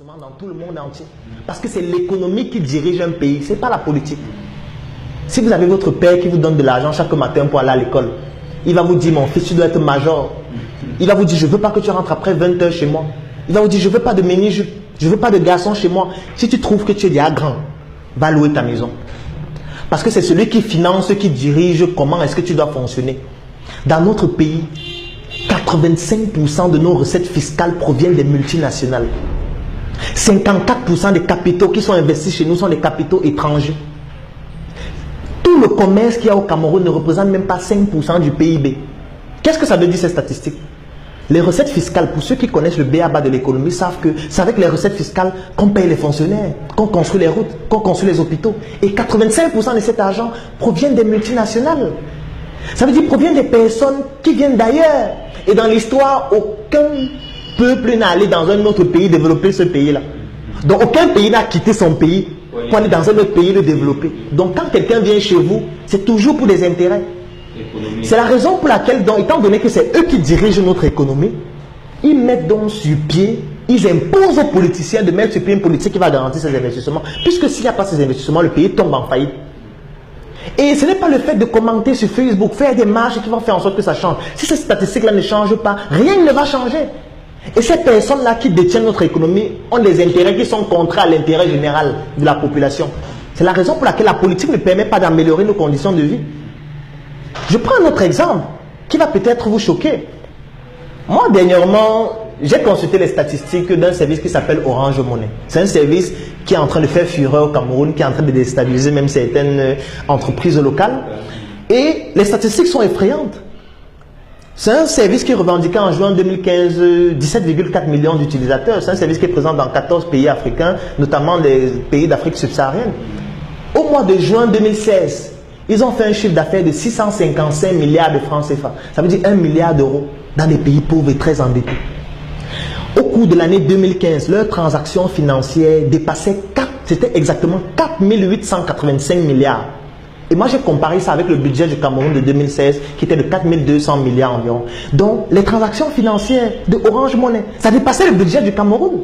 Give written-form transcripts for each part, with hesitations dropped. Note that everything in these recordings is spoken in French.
dans tout le monde entier. Parce que c'est l'économie qui dirige un pays, ce n'est pas la politique. Si vous avez votre père qui vous donne de l'argent chaque matin pour aller à l'école, il va vous dire, mon fils, tu dois être major. Il va vous dire, je ne veux pas que tu rentres après 20 heures chez moi. Il va vous dire, je ne veux pas de mini-jupe, je ne veux pas de garçon chez moi. Si tu trouves que tu es déjà grand, va louer ta maison. Parce que c'est celui qui finance, qui dirige comment est-ce que tu dois fonctionner. Dans notre pays, 85% de nos recettes fiscales proviennent des multinationales. 54% des capitaux qui sont investis chez nous sont des capitaux étrangers. Tout le commerce qu'il y a au Cameroun ne représente même pas 5% du PIB. Qu'est-ce que ça veut dire ces statistiques? Les recettes fiscales, pour ceux qui connaissent le b.a.-ba de l'économie, savent que c'est avec les recettes fiscales qu'on paye les fonctionnaires, qu'on construit les routes, qu'on construit les hôpitaux. Et 85% de cet argent proviennent des multinationales. Ça veut dire provient des personnes qui viennent d'ailleurs. Et dans l'histoire, aucun peuple n'a allé dans un autre pays développer ce pays-là. Donc aucun pays n'a quitté son pays pour aller dans un autre pays le développer. Donc quand quelqu'un vient chez vous, c'est toujours pour des intérêts. C'est la raison pour laquelle, donc, étant donné que c'est eux qui dirigent notre économie, ils mettent donc sur pied, ils imposent aux politiciens de mettre sur pied une politique qui va garantir ces investissements. Puisque s'il n'y a pas ces investissements, le pays tombe en faillite. Et ce n'est pas le fait de commenter sur Facebook, faire des marches qui vont faire en sorte que ça change. Si ces statistiques-là ne changent pas, rien ne va changer. Et ces personnes-là qui détiennent notre économie ont des intérêts qui sont contraires à l'intérêt général de la population. C'est la raison pour laquelle la politique ne permet pas d'améliorer nos conditions de vie. Je prends un autre exemple qui va peut-être vous choquer. Moi, dernièrement, j'ai consulté les statistiques d'un service qui s'appelle Orange Money. C'est un service qui est en train de faire fureur au Cameroun, qui est en train de déstabiliser même certaines entreprises locales. Et les statistiques sont effrayantes. C'est un service qui revendiquait en juin 2015 17,4 millions d'utilisateurs. C'est un service qui est présent dans 14 pays africains, notamment les pays d'Afrique subsaharienne. Au mois de juin 2016, ils ont fait un chiffre d'affaires de 655 milliards de francs CFA. Ça veut dire 1 milliard d'euros dans des pays pauvres et très endettés. Au cours de l'année 2015, leurs transactions financières dépassaient c'était exactement 4 885 milliards. Et moi, j'ai comparé ça avec le budget du Cameroun de 2016, qui était de 4 200 milliards environ. Donc, les transactions financières de Orange Money, ça dépassait le budget du Cameroun.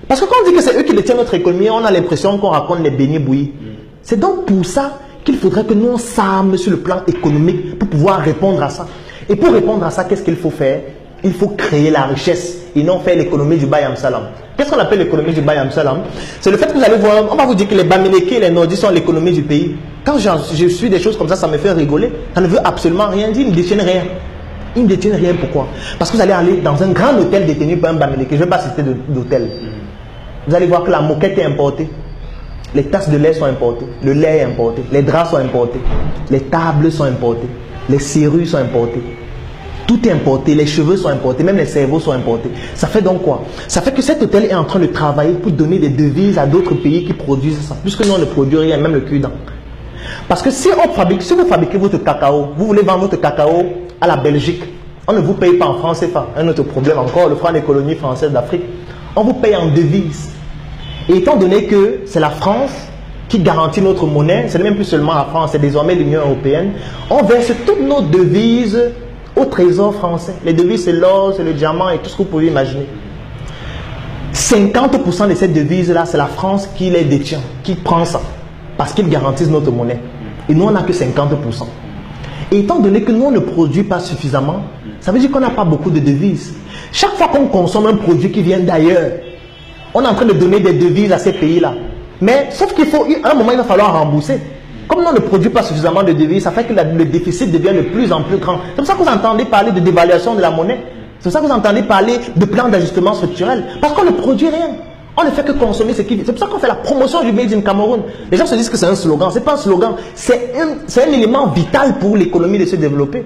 Parce que quand on dit que c'est eux qui détiennent notre économie, on a l'impression qu'on raconte les beignets bouillis. C'est donc pour ça qu'il faudrait que nous on s'arme sur le plan économique pour pouvoir répondre à ça. Et pour répondre à ça, qu'est-ce qu'il faut faire? Il faut créer la richesse et non faire l'économie du Bayam Salam. Qu'est-ce qu'on appelle l'économie du Bayam Salam? C'est le fait que vous allez voir, on va vous dire que les Bamileke et les Nordis sont l'économie du pays. Quand je suis des choses comme ça me fait rigoler. Ça ne veut absolument rien dire, ils ne détiennent rien. Ils ne détiennent rien, pourquoi? Parce que vous allez aller dans un grand hôtel détenu par un Bamileke, je ne vais pas citer d'hôtel. Vous allez voir que la moquette est importée. Les tasses de lait sont importées, le lait est importé, les draps sont importés, les tables sont importées, les serrures sont importées. Tout est importé, les cheveux sont importés, même les cerveaux sont importés. Ça fait donc quoi? Ça fait que cet hôtel est en train de travailler pour donner des devises à d'autres pays qui produisent ça. Puisque nous, on ne produit rien, même le cul-dent. Parce que si vous fabriquez votre cacao, vous voulez vendre votre cacao à la Belgique, on ne vous paye pas en francs CFA. Un autre problème encore, le franc d'économie française d'Afrique. On vous paye en devises. Et étant donné que c'est la France qui garantit notre monnaie, ce n'est même plus seulement la France, c'est désormais l'Union européenne, on verse toutes nos devises au trésor français. Les devises, c'est l'or, c'est le diamant et tout ce que vous pouvez imaginer. 50% de ces devises-là, c'est la France qui les détient, qui prend ça, parce qu'ils garantissent notre monnaie. Et nous, on n'a que 50%. Et étant donné que nous, on ne produit pas suffisamment, ça veut dire qu'on n'a pas beaucoup de devises. Chaque fois qu'on consomme un produit qui vient d'ailleurs, on est en train de donner des devises à ces pays-là. Mais sauf qu'il faut, à un moment, il va falloir rembourser. Comme on ne produit pas suffisamment de devises, ça fait que le déficit devient de plus en plus grand. C'est pour ça que vous entendez parler de dévaluation de la monnaie. C'est pour ça que vous entendez parler de plan d'ajustement structurel. Parce qu'on ne produit rien. On ne fait que consommer ce qui vient. C'est pour ça qu'on fait la promotion du Made in Cameroun. Les gens se disent que c'est un slogan. Ce n'est pas un slogan. C'est un élément vital pour l'économie de se développer.